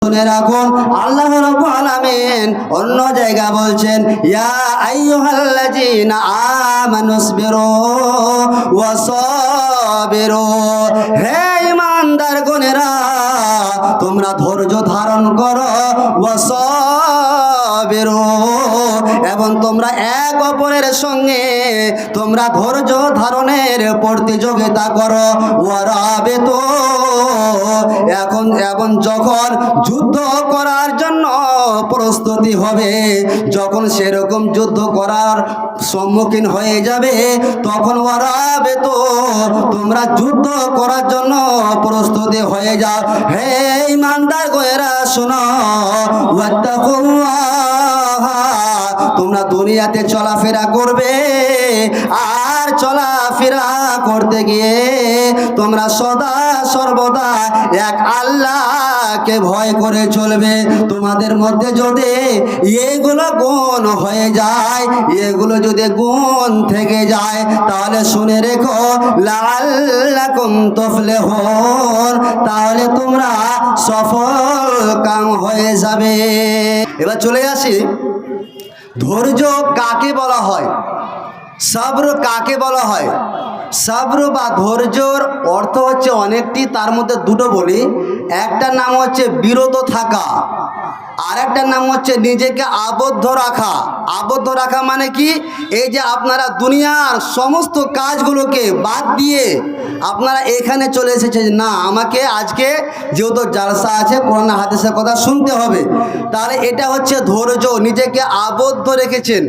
শুনে রাখুন, আল্লাহ রাব্বুল আলামিন অন্য জায়গা বলছেন, ইয়া আইয়ুহাল্লাযীনা আমানুসবিরু ওয়া সাবিরু, হে ঈমানদার গণেরা তোমরা ধৈর্য ধারণ করো, ওয়া সাবিরু, এবং তোমরা এক অপরের সঙ্গে তোমরা ধৈর্য ধারণের প্রতিযোগিতা করো, ওয়ারাবিতু, এখন যখন যুদ্ধ করার জন্য প্রস্তুতি হবে, যখন সেরকম যুদ্ধ করার সম্মুখীন হয়ে যাবে, তখন ওয়ারাবিতু, তোমরা যুদ্ধ করার জন্য প্রস্তুতি হয়ে যাও। হে ঈমানদার গোয়েরা শোনো, ওয়াত্তাকুল্লাহ, তোমরা দুনিয়াতে চলাফেরা করবে, আর চলাফেরা করতে গিয়ে তোমরা সদা সর্বদা এক আল্লাহকে ভয় করে চলবে। তোমাদের মধ্যে যদি এগুলো গুণ হয়ে যায়, এগুলো যদি গুণ থেকে যায়, তাহলে শুনে রেখো, লাআল্লাকুম তুফলিহুন, তাহলে তোমরা সফল কাম হয়ে যাবে। এবার চলে আসি, ধৈর্য কাকে বলা হয়, সবর কাকে বলা হয়। সবর বা ধৈর্যর অর্থ হচ্ছে অনেকটি, তার মধ্যে দুটো বলি। একটার নাম হচ্ছে বিরত থাকা, আর একটার নাম হচ্ছে নিজেকে আবদ্ধ রাখা। আবদ্ধ রাখা মানে কি, এই যে আপনারা দুনিয়ার সমস্ত কাজগুলোকে বাদ দিয়ে আপনারা এখানে চলে এসেছেন, না আমাকে আজকে যেহেতু জালসা আছে, কোরআন হাদিসের কথা শুনতে হবে, তাহলে এটা হচ্ছে ধৈর্য। নিজেকে আবদ্ধ রেখেছেন,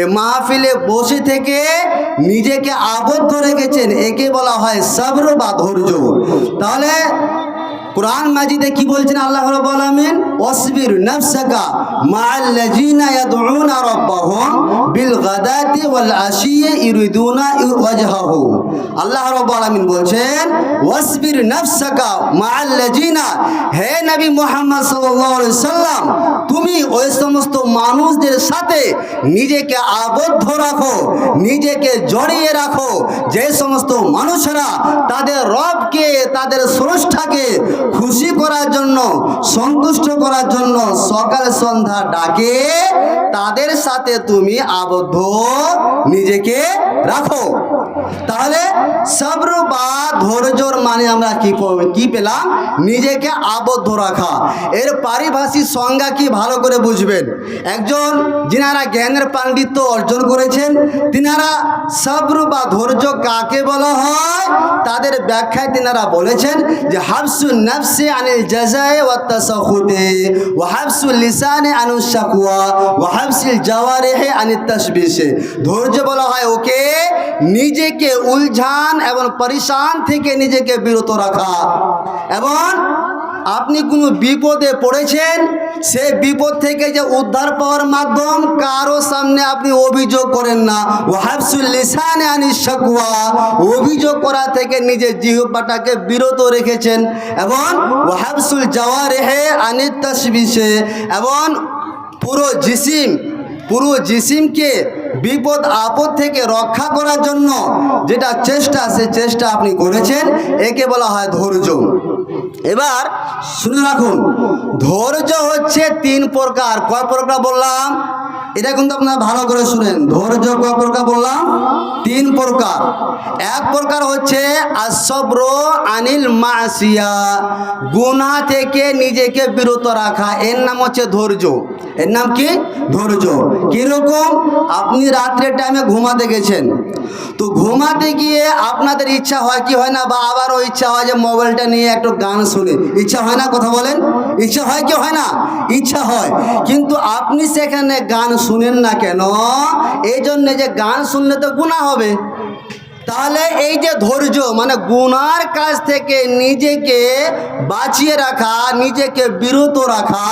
এ মাহফিলে বসে থেকে নিজেকে আবদ্ধ রেখেছেন, একে বলা হয় সবর বা ধৈর্য। তাহলে কুরআন মাজিদে কি বলছেন আল্লাহ রাব্বুল আলামিন, ওয়াসবির নাফসাকা মাআল্লাযিনা ইয়াদউনা রাব্বাহুম বিল গাদাতি ওয়াল আশিয়্যি ইউরিদুনা ওয়াজহাহু। আল্লাহ রাব্বুল আলামিন বলছেন, ওয়াসবির নাফসাকা মাআল্লাযিনা, হে নবী মুহাম্মদ সাল্লাল্লাহু আলাইহি সাল্লাম, তুমি ওই সমস্ত মানুষদের সাথে নিজেকে আবদ্ধ রাখো, নিজেকে জড়িয়ে রাখো, যে সমস্ত মানুষেরা তাদের রবকে, তাদের স্রষ্টাকে খুশি করার জন্য, সন্তুষ্ট করার জন্য সকাল সন্ধ্যা ডাকে, তাদের সাথে তুমি আবদ্ধ নিজেকে রাখো। তাহলে সবর বা ধৈর্যর মানে আমরা কি পেলাম, নিজেকে আবদ্ধ রাখা। এর পারিভাষিক সংজ্ঞা কি ভালো করে বুঝবেন। একজন যিনারা জ্ঞানের পাণ্ডিত্য অর্জন করেছেন, তিনারা সবর বা ধৈর্য কাকে বলা হয়, তাদের ব্যাখ্যায় তিনারা বলেছেন যে হাবসুন নাফসি আনিল জাযায়ে ওয়াত তাসাখুতি ওয়া হাবসুল লিসানি আনুশ শাকওয়া ওয়া হাবসিল জাওয়ারিহি আনিত তাশবিশি। ধৈর্য বলা হয় ওকে নিজেকে উলঝান এবং পরিশান থেকে নিজেকে বিরত রাখা, এবং আপনি কোনো বিপদে পড়েছেন, সে বিপদ থেকে যে উদ্ধার পাওয়ার মাধ্যম, কারো সামনে আপনি অভিযোগ করেন না। ওয়াহাবসুল লিসানে আনিশ শাকওয়া, অভিযোগ করা থেকে নিজের জিহ্বাটাকে বিরত রেখেছেন, এবং ওয়াহাবসুল জাওয়ারিহি আনিত তাশবিশি, এবং পুরো জিসিমকে বিপদ আপদ থেকে রক্ষা করার জন্য যেটা চেষ্টা, সে চেষ্টা আপনি করেছেন, একে বলা হয় ধৈর্য। এবার শুনে রাখুন, ধৈর্য হচ্ছে তিন প্রকার। কয় প্রকার বললাম, এটা কিন্তু আপনারা ভালো করে শুনেন। ধৈর্য কয় প্রকার বললাম, তিন প্রকার। এক প্রকার হচ্ছে আসবর আনিল মাসিয়া, গুনাহ থেকে নিজেকে বিরত রাখা, এর নাম হচ্ছে ধৈর্য। এর নাম কি? ধৈর্য। কিরকম, আপনি রাত্রের টাইমে ঘুমাতে গেছেন, তো ঘুমাতে গিয়ে আপনাদের ইচ্ছা হয় কি হয় না, বা আবারও ইচ্ছা হয় যে মোবাইলটা নিয়ে একটু গান শুনে, ইচ্ছা হয় না? কথা বলেন, ইচ্ছা হয় কি হয় না? ইচ্ছা হয়, কিন্তু আপনি সেখানে গান শুনেন না কেন? এই জন্যে যে গান শুনলে তো গুনাহ হবে। তাহলে এই যে ধৈর্য মানে গুনার কাজ থেকে নিজেকে বাঁচিয়ে রাখা, নিজেকে বিরত রাখা,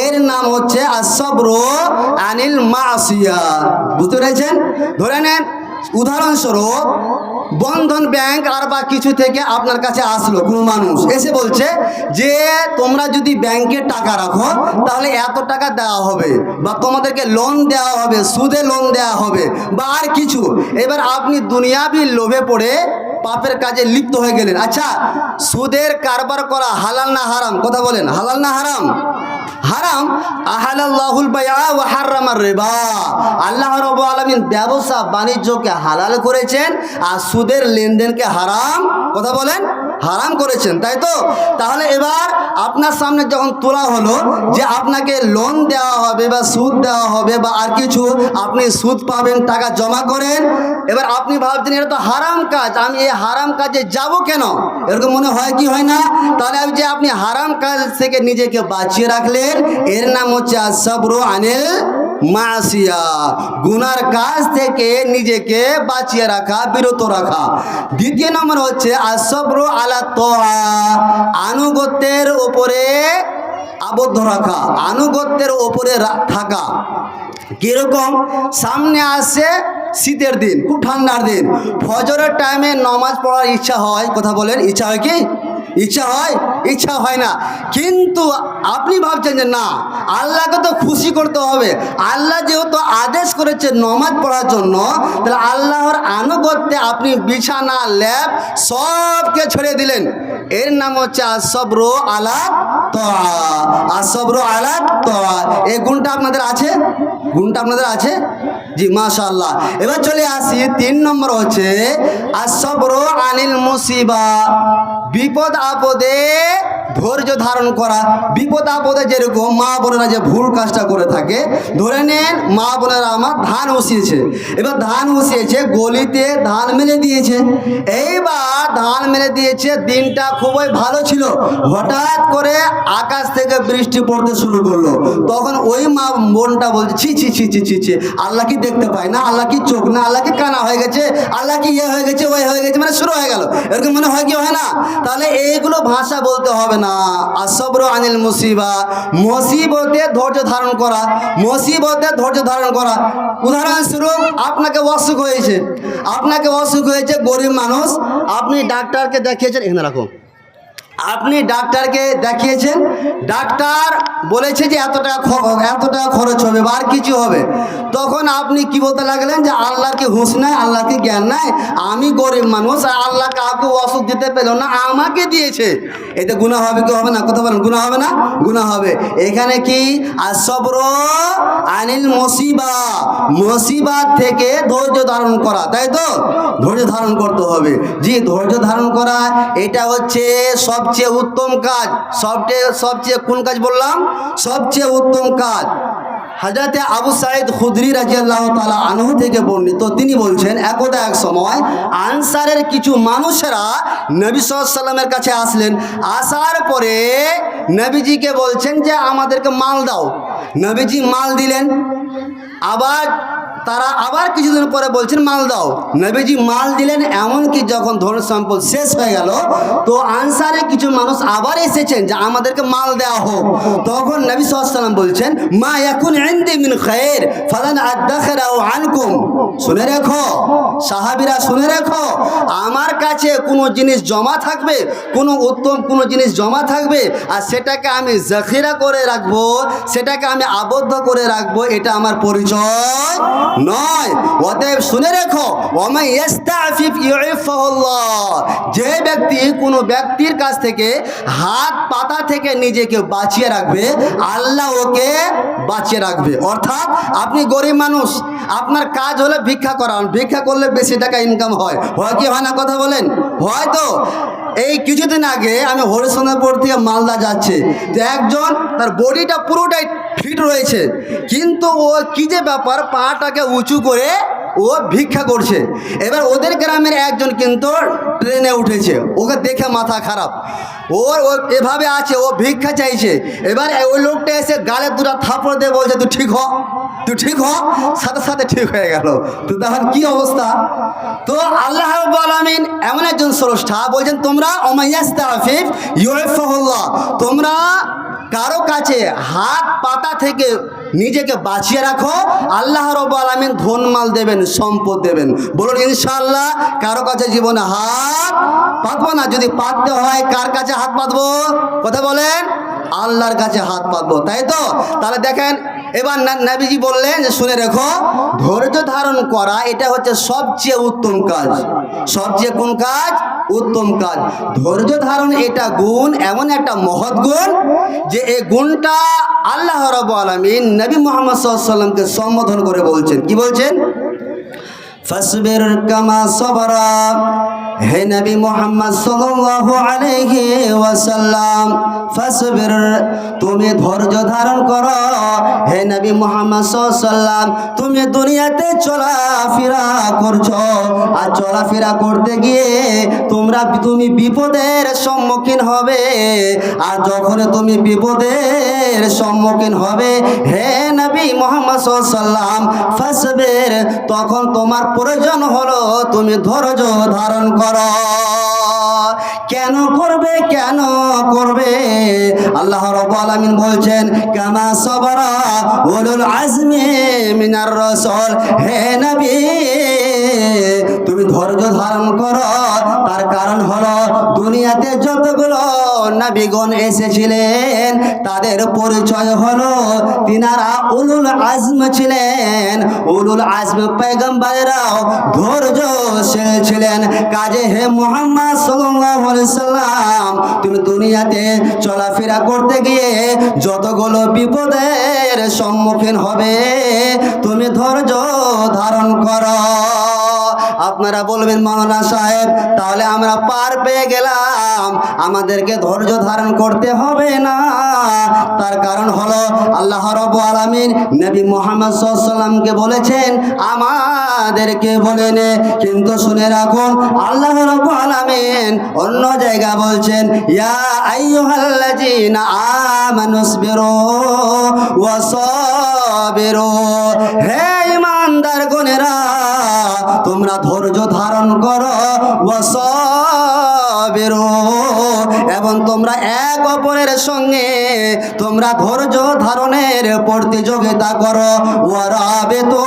এর নাম হচ্ছে আসবর আনিল মাসিয়া। বুঝতে পেরেছেন? ধরে নেন, উদাহরণস্বরূপ বন্ধন ব্যাংক আর বা কিছু থেকে আপনার কাছে আসলো কোনো মানুষ, এসে বলছে যে তোমরা যদি ব্যাংকে টাকা রাখো তাহলে এত টাকা দেওয়া হবে, বা তোমাদেরকে লোন দেওয়া হবে, সুদে লোন দেওয়া হবে, বা আর কিছু। এবার আপনি দুনিয়াবি লোভে পড়ে পাপের কাজে লিপ্ত হয়ে গেলেন। আচ্ছা, সুদের কারবার করা হালাল না হারাম? কথা বলেন, হালাল না হারাম? হারাম। আহালাল্লাহুল বাইআ ওয়া হারামার রিবা। আল্লাহ রাব্বুল আলামিন ব্যবসা বাণিজ্যকে হালাল করেছেন আর সুদের লেনদেনকে হারাম, কথা বলেন, হারাম করেছেন, তাই তো? তাহলে এবার আপনার সামনে যখন তোলা হলো যে আপনাকে লোন দেওয়া হবে বা সুদ দেওয়া হবে বা আর কিছু, আপনি সুদ পাবেন, টাকা জমা করেন, এবার আপনি ভাবছেন এটা তো হারাম কাজ, আমি এই হারাম কাজে যাব কেন? এরকম মনে হয় কি হয় না? তাহলে যে আপনি হারাম কাজ থেকে নিজেকে বাঁচিয়ে রাখলেন, এর নাম হচ্ছে আসসাবরু আনিল মাসিয়া, গুনার কাজ থেকে নিজেকে বাঁচিয়ে রাখা, বিরত রাখা। দ্বিতীয় নম্বর হচ্ছে আসসাবরু আলা তাআ, আনুগত্যের উপরে আবদ্ধ রাখা, আনুগত্যের উপরে থাকা। কিরকম? সামনে আসে শীতের দিন, খুব ঠান্ডার দিন, ফজরের টাইমে নামাজ পড়ার ইচ্ছা হয়, কথা বলেন, ইচ্ছা হয় কি? ইচ্ছা হয়? ইচ্ছা হয় না। কিন্তু আপনি ভাবছেন যে না, আল্লাহকে তো খুশি করতে হবে, আল্লাহ যেহেতু আদেশ করেছে নামাজ পড়ার জন্য, তাহলে আল্লাহর আনুগত্যে আপনি বিছানা ল্যাপ সবকে ছেড়ে দিলেন। এর নাম হচ্ছে আসসাবরু আলা তাআ, আসসাবরু আলা তাআ। এই গুণটা আপনাদের আছে? গুণটা আপনাদের আছে? জি, মাশাআল্লাহ। এবার চলে আসি 3 নম্বর হচ্ছে আসসাবরু আনিল মুসিবা, বিপদ আপদে ধৈর্য ধারণ করা। বিপদ আপদে যেরকম মা বোনেরা যে ভুল কাজটা করে থাকে, ধরে নেন মা বোনেরা আমার ধান উসিয়েছে, এবার ধান উসিয়েছে, গলিতে ধান মেলে দিয়েছে, এইবার ধান মেলে দিয়েছে, দিনটা খুবই ভালো ছিল, হঠাৎ করে আকাশ থেকে বৃষ্টি পড়তে শুরু করলো। তখন ওই মা বোনটা বলছে ছি ছি ছি ছি ছি ছি, আল্লাহ কি দেখতে পায় না? আল্লাহ কি চোখ না? আল্লাহ কি কানা হয়ে গেছে? আল্লাহ কি ইয়ে হয়ে গেছে, ওই হয়ে গেছে, মানে শুরু হয়ে গেল। এরকম মনে হয় কি হয় না? তাহলে এইগুলো ভাষা বলতে হবে না। আসসাবরু আনিল মুসিবা, মুসিবতে ধৈর্য ধারণ করা, মুসিবতে ধৈর্য ধারণ করা। উদাহরণস্বরূপ আপনাকে অসুখ হয়েছে, আপনাকে অসুখ হয়েছে, গরিব মানুষ, আপনি ডাক্তারকে দেখিয়েছেন, এখানে রাখো, আপনি ডাক্তারকে দেখিয়েছেন, ডাক্তার বলেছে যে এত টাকা খরচ হবে বা আর কিছু হবে, তখন আপনি কি বলতে লাগলেন যে আল্লাহর কি হুঁশ নাই, আল্লাহর কি জ্ঞান নাই, আমি গরিব মানুষ আর আল্লাহ কাউকে অসুখ দিতে পেল না, আমাকে দিয়েছে। এতে গুনাহ হবে কি হবে না? কথা বলেন, গুনাহ হবে না? গুনাহ হবে। এখানে কি আসসাবরু আনিল মুসিবা, মুসিবাত থেকে ধৈর্য ধারণ করা, তাই তো? ধৈর্য ধারণ করতে হবে। জি, ধৈর্য ধারণ করা এটা হচ্ছে সবচেয়ে উত্তম কাজ। সবচেয়ে কোন কাজ বললাম? সবচেয়ে উত্তম কাজ। হযরতে আবু সাঈদ খুদরি রাদিয়াল্লাহু তাআলা আনহু থেকে বর্ণিত, তিনি বলছেন একদা এক সময় আনসারের কিছু মানুষেরা নবী সাল্লাল্লাহু আলাইহি ওয়াসাল্লামের কাছে আসলেন। আসার পরে নবীজিকে বলছেন যে আমাদেরকে মাল দাও। নবীজি মাল দিলেন। তারা আবার কিছুদিন পরে বলছেন মাল দাও। নবীজি মাল দিলেন, এমনকি যখন ধন সম্পদ শেষ হয়ে গেল, তো আনসারে কিছু মানুষ আবার এসেছেন যে আমাদেরকে মাল দেওয়া হোক। তখন নবী সাল্লাল্লাহু আলাইহি ওয়াসাল্লাম বলছেন মা ইয়াকুন ইনদি মিন খায়র ফালান আদাখরাউ আনকুম। শুনে রেখো সাহাবীরা, শুনে রেখো, আমার কাছে কোনো জিনিস জমা থাকবে, কোনো উত্তম কোনো জিনিস জমা থাকবে, আর সেটাকে আমি জাখিরা করে রাখবো, সেটাকে আমি আবদ্ধ করে রাখবো, এটা আমার পরিচয় নয়। অতএব শুনে রেখো, ওয়া ইস্তাফিফ ইউফাহুল্লাহ, যে ব্যক্তি কোনো ব্যক্তির কাছ থেকে হাত পাতা থেকে নিজেকে বাঁচিয়ে রাখবে, আল্লাহ ওকে বাঁচিয়ে রাখবে। অর্থাৎ আপনি গরিব মানুষ, আপনার কাজ হলো ভিক্ষা করা, ভিক্ষা করলে বেশি টাকা ইনকাম হয়, হয় কি হয় না? কথা বলেন, হয়তো। এই কিছুদিন আগে আমি হরিশচন্দ্রপুর থেকে মালদা যাচ্ছে, তো একজন তার বডিটা পুরোটাই ফিট রয়েছে, কিন্তু ও কি যে ব্যাপার, পাটাকে উঁচু করে ও ভিক্ষা করছে। এবার ওদের গ্রামের একজন কিন্তু ট্রেনে উঠেছে, ওকে দেখে মাথা খারাপ, ও এভাবে আছে, ও ভিক্ষা চাইছে। এবার ওই লোকটা এসে গালে দুটা থাপড় দিয়ে বলছে তুই ঠিক হ, তুই ঠিক হ, সাথে সাথে ঠিক হয়ে গেল। তো তখন কি অবস্থা? তো আল্লাহ রাব্বুল আলামিন এমন একজন স্রষ্টা, বলছেন তোমরা ওমাইয়াস্তাফিফ ইউফাহুল্লাহ, তোমরা কারো কাছে হাত পাতা থেকে নিজেকে বাঁচিয়ে রাখো, আল্লাহ রাব্বুল আলামিন ধন মাল দেবেন, সম্পদ দেবেন। বলুন ইনশাআল্লাহ। কারো কাছে জীবনে হাত পাতবো না, যদি পাততে হয় কার কাছে হাত পাতবো? কথা বলেন, আল্লাহর কাছে হাত পাতবো, তাই তো? তাহলে দেখেন, এবার নবীজি বললেন যে শুনে রেখো, ধৈর্য ধারণ করা এটা হচ্ছে সবচেয়ে উত্তম কাজ, সবচেয়ে কোন কাজ? উত্তম কাজ। ধৈর্য ধারণ এটা গুণ, এমন একটা মহৎ গুণ যে এই গুণটা আল্লাহ রাব্বুল আলামিন নবী মুহাম্মদ সাল্লাল্লাহু আলাইহি ওয়াসাল্লামকে সম্বোধন করে বলছেন। কি বলছেন? ফাসবির কামা সাবারা, হে নবী মুহাম্মদ সাল্লাল্লাহু আলাইহি ওয়াসাল্লাম, ফাসবির, তুমি ধৈর্য ধারণ করো। হে নবী মুহাম্মদ সাল্লাল্লাহু আলাইহি ওয়াসাল্লাম, তুমি দুনিয়াতে চলাফেরা করছো, আর চলাফেরা করতে গিয়ে তুমি বিপদের সম্মুখীন হবে। আর যখন তুমি বিপদের সম্মুখীন হবে, হে নবী মুহাম্মদ সাল্লাল্লাহু আলাইহি ওয়াসাল্লাম, ফাসবির, তখন তোমার প্রয়োজন হলো তুমি ধৈর্য ধারণ করো। কেন করবে? কেন করবে? আল্লাহ রাব্বুল আলামিন বলছেন, কামা সাবারা উলুল আজমি মিনার রাসূল, হে নবী তুমি ধৈর্য ধারণ করো। তার কারণ হলো দুনিয়াতে যতগুলো নবীগণ এসেছিলেন তাদের পরিচয় হলো তিনারা উলুল আজম ছিলেন। উলুল আজম পয়গম্বররাও ধৈর্যশীল ছিলেন। কাজে হে মুহাম্মদ সাল্লাল্লাহু আলাইহি সাল্লাম, তুমি দুনিয়াতে চলাফেরা করতে গিয়ে যতগুলো বিপদের সম্মুখীন হবে, তুমি ধৈর্য ধারণ করো। আপনারা বলবেন, মাওলানা সাহেব তাহলে আমরা পার পেয়ে গেলাম, আমাদেরকে ধৈর্য ধারণ করতে হবে না। তার কারণ হলো আল্লাহ রাব্বুল আলামিন নবী মুহাম্মদ সাল্লাল্লাহু আলাইহি ওয়াসাল্লামকে বলেছেন, আমাদেরকে বলেন। কিন্তু শুনে রাখুন, আল্লাহ রাব্বুল আলামিন অন্য জায়গা বলছেন, ইয়া আইয়ুহাল্লাযীনা আমানুসবিরু ওয়া সাবিরু, হে ঈমানদার গণেরা তোমরা ধৈর্য ধারণ করো, ওয়াসাবিরু, এবং তোমরা এক অপরের সঙ্গে তোমরা ধৈর্য ধারণের প্রতিযোগিতা করো। ওয়ারাবিতু,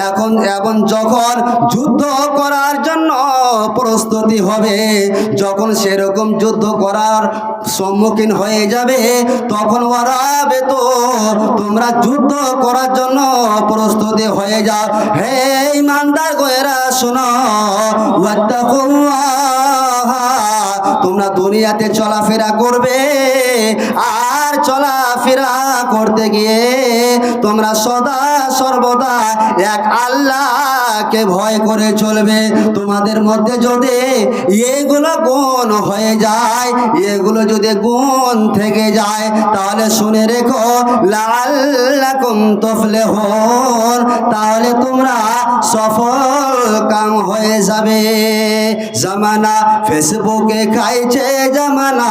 এখন যখন যুদ্ধ করার জন্য প্রস্তুতি হবে, যখন সেরকম যুদ্ধ করার সম্মুখীন হয়ে যাবে, তখন ওয়ারাবিতু, তোমরা যুদ্ধ করার জন্য প্রস্তুতি হয়ে যাও। হে ঈমানদার গোয়েরা শোনো, ওয়াত্তাকুল্লাহ, তোমরা দুনিয়াতে চলাফেরা করবে, আর চলাফেরা করতে গিয়ে তোমরা সদা সর্বদা এক আল্লাহকে ভয় করে চলবে। তোমাদের মধ্যে যদি এগুলো গুণ হয়ে যায়, এগুলো যদি গুণ থেকে যায়, তাহলে শুনে রেখো, লাআল্লাকুম তুফলিহুন, তাহলে তোমরা সফল কাম হয়ে যাবে। জামানা ফেসবুকে খাইছে জামানা।